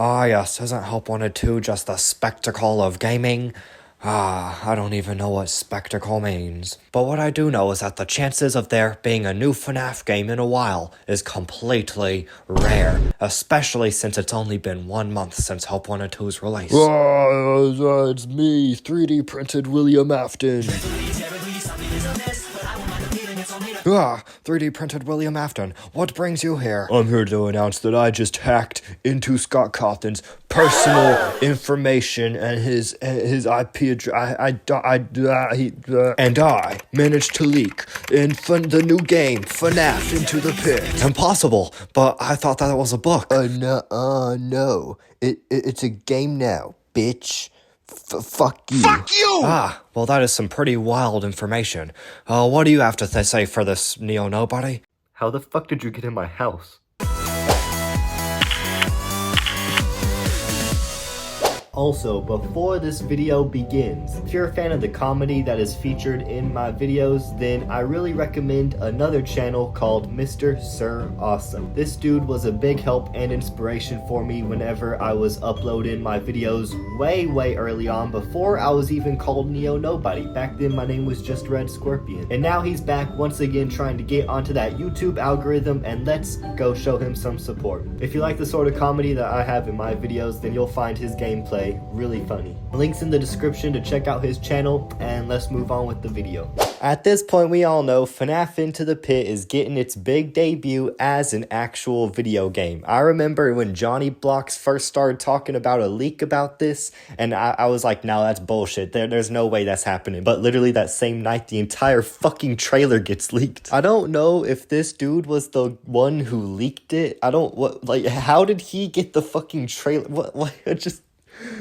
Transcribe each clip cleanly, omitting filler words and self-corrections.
Ah, yes, isn't Help Wanted 2 just the spectacle of gaming? I don't even know what spectacle means. But what I do know is that the chances of there being a new FNAF game in a while is completely rare, especially since it's only been 1 month since Help Wanted 2's release. It's me, 3D printed William Afton. 3D printed William Afton, what brings you here? I'm here to announce that I just hacked into Scott Cawthon's personal information and his IP address. And I managed to leak the new game, Fnaf, into the pit. Impossible, but I thought that was a book. No. It's a game now, bitch. Fuck you. Fuck you! Well, that is some pretty wild information. What do you have to say for this neo-nobody? How the fuck did you get in my house? Also, before this video begins, if you're a fan of the comedy that is featured in my videos, then I really recommend another channel called MrSirAwsome. This dude was a big help and inspiration for me whenever I was uploading my videos way early on, before I was even called Neo Nobody. Back then my name was just Red Scorpion. And now he's back once again trying to get onto that YouTube algorithm, and let's go show him some support. If you like the sort of comedy that I have in my videos, then you'll find his gameplay really funny. Links in the description to check out his channel, and let's move on with the video. At this point, we all know FNAF Into the Pit is getting its big debut as an actual video game. I remember when Johnny Blocks first started talking about a leak about this, and I was like, no, that's bullshit. There's no way that's happening. But literally that same night, the entire fucking trailer gets leaked. I don't know if this dude was the one who leaked it. How did he get the fucking trailer?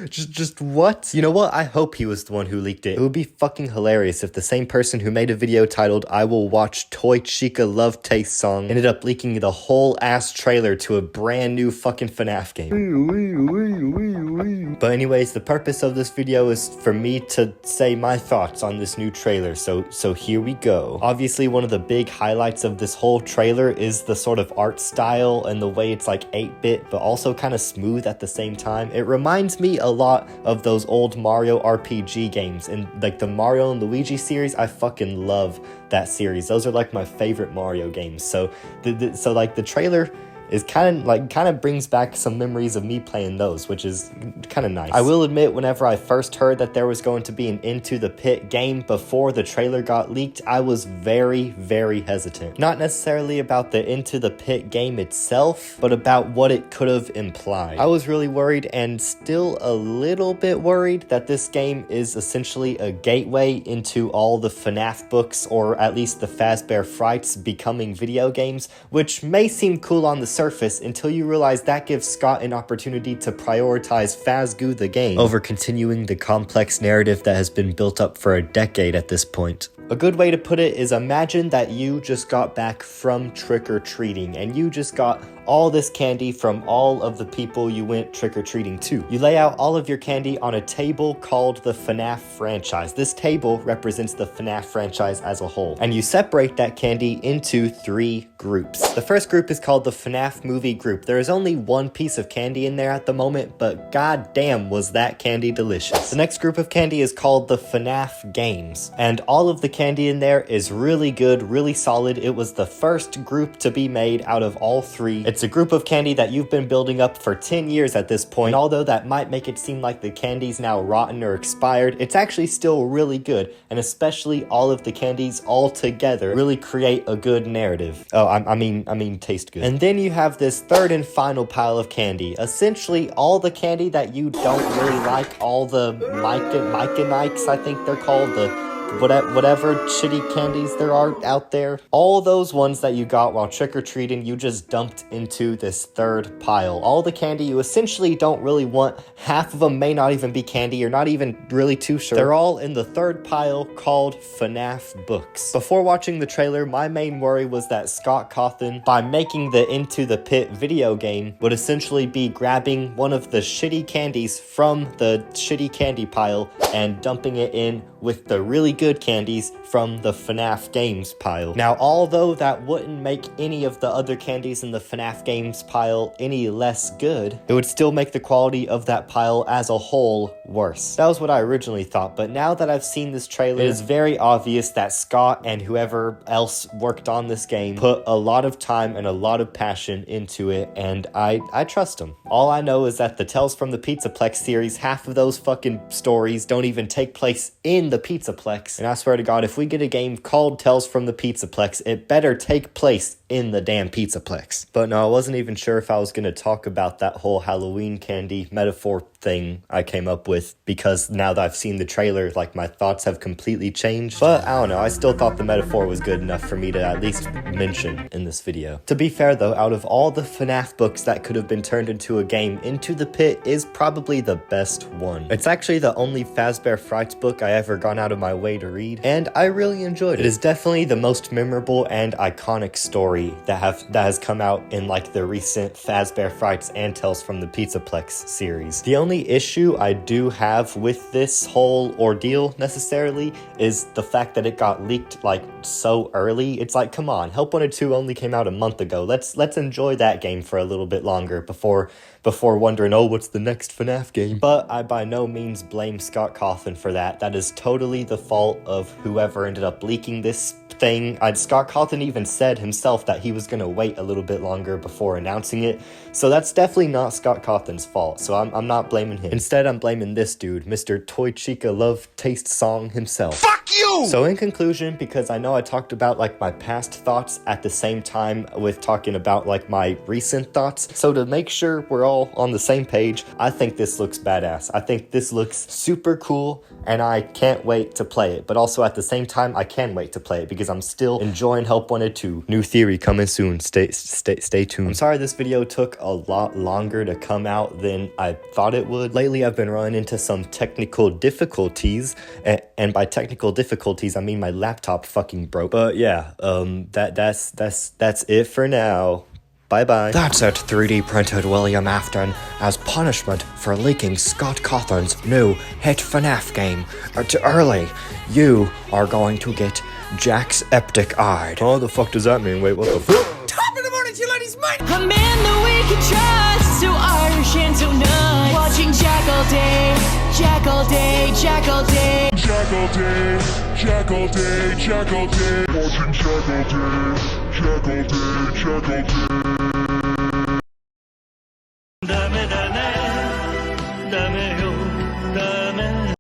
Just what? You know what? I hope he was the one who leaked it. It would be fucking hilarious if the same person who made a video titled "I Will Watch Toy Chica Love Taste Song" ended up leaking the whole ass trailer to a brand new fucking FNAF game. But anyways, the purpose of this video is for me to say my thoughts on this new trailer, so here we go. Obviously, one of the big highlights of this whole trailer is the sort of art style and the way it's like 8-bit, but also kind of smooth at the same time. It reminds me a lot of those old Mario RPG games, and like the Mario and Luigi series. I fucking love that series. Those are like my favorite Mario games. So the trailer is kind of brings back some memories of me playing those, which is kind of nice. I will admit, whenever I first heard that there was going to be an Into the Pit game before the trailer got leaked, I was very hesitant. Not necessarily about the Into the Pit game itself, but about what it could have implied. I was really worried, and still a little bit worried, that this game is essentially a gateway into all the FNAF books, or at least the Fazbear Frights, becoming video games, which may seem cool on the surface until you realize that gives Scott an opportunity to prioritize Fazgoo the game over continuing the complex narrative that has been built up for a decade at this point. A good way to put it is, imagine that you just got back from trick-or-treating and you just got all this candy from all of the people you went trick-or-treating to. You lay out all of your candy on a table called the Fnaf franchise. This table represents the Fnaf franchise as a whole, and you separate that candy into 3 groups. The first group is called the Fnaf movie group. There is only 1 piece of candy in there at the moment, but goddamn was that candy delicious. The next group of candy is called the Fnaf games, and all of the candy in there is really good, really solid. It was the first group to be made out of all 3. It's a group of candy that you've been building up for 10 years at this point. And although that might make it seem like the candy's now rotten or expired, it's actually still really good, and especially all of the candies all together really create a good narrative. Oh, I mean taste good. And then you have this third and final pile of candy. Essentially all the candy that you don't really like, all the Mike and Ikes, I think they're called, the whatever shitty candies there are out there. All those ones that you got while trick-or-treating, you just dumped into this third pile. All the candy you essentially don't really want. Half of them may not even be candy. You're not even really too sure. They're all in the third pile called FNAF books. Before watching the trailer, my main worry was that Scott Cawthon, by making the Into the Pit video game, would essentially be grabbing one of the shitty candies from the shitty candy pile and dumping it in with the really good candies from the FNAF games pile. Now, although that wouldn't make any of the other candies in the FNAF games pile any less good, it would still make the quality of that pile as a whole worse. That was what I originally thought, but now that I've seen this trailer, it is very obvious that Scott and whoever else worked on this game put a lot of time and a lot of passion into it, and I trust them. All I know is that the Tales from the Pizzaplex series, half of those fucking stories don't even take place in the Pizzaplex, and I swear to God, if we get a game called Tales from the Pizzaplex, it better take place in the damn Pizzaplex. But no, I wasn't even sure if I was gonna talk about that whole Halloween candy metaphor thing I came up with, because now that I've seen the trailer, like, my thoughts have completely changed. But I don't know, I still thought the metaphor was good enough for me to at least mention in this video. To be fair though, out of all the FNAF books that could have been turned into a game, Into the Pit is probably the best one. It's actually the only Fazbear Frights book I ever gone out of my way to read, and I really enjoyed it. It is definitely the most memorable and iconic story that has come out in like the recent Fazbear Frights and Tales from the Pizzaplex series. The only issue I do have with this whole ordeal necessarily is the fact that it got leaked like so early. It's like, come on, Help Wanted 2 only came out a month ago. Let's enjoy that game for a little bit longer before wondering, oh, what's the next FNAF game? But I by no means blame Scott Cawthon for that. That is totally the fault of whoever ended up leaking this thing. Scott Cawthon even said himself that he was gonna wait a little bit longer before announcing it, so that's definitely not Scott Cawthon's fault, so I'm not blaming him. Instead, I'm blaming this dude, Mr. Toy Chica Love Taste Song himself. Fuck you! So in conclusion, because I know I talked about like my past thoughts at the same time with talking about like my recent thoughts, so to make sure we're all on the same page, I think this looks badass. I think this looks super cool, and I can't wait to play it, but also at the same time, I can wait to play it because I'm still enjoying Help Wanted 2. New theory coming soon. Stay tuned. I'm sorry this video took a lot longer to come out than I thought it would. Lately, I've been running into some technical difficulties, and by technical difficulties, I mean my laptop fucking broke. But yeah, that's it for now. Bye-bye. That's it, 3D printed William Afton as punishment for leaking Scott Cawthon's new hit FNAF game too early. You are going to get Jack's Eptic-eyed. Oh, the fuck does that mean? Wait, what the fuck? Top of the morning, you ladies, mine. A man that we can trust, so Irish and so nuts. Watching Jack all day, Jack all day, Jack all day. Jack all day, Jack all day, Jack all day. Watching Jack all day, Jack all day, Jack all day.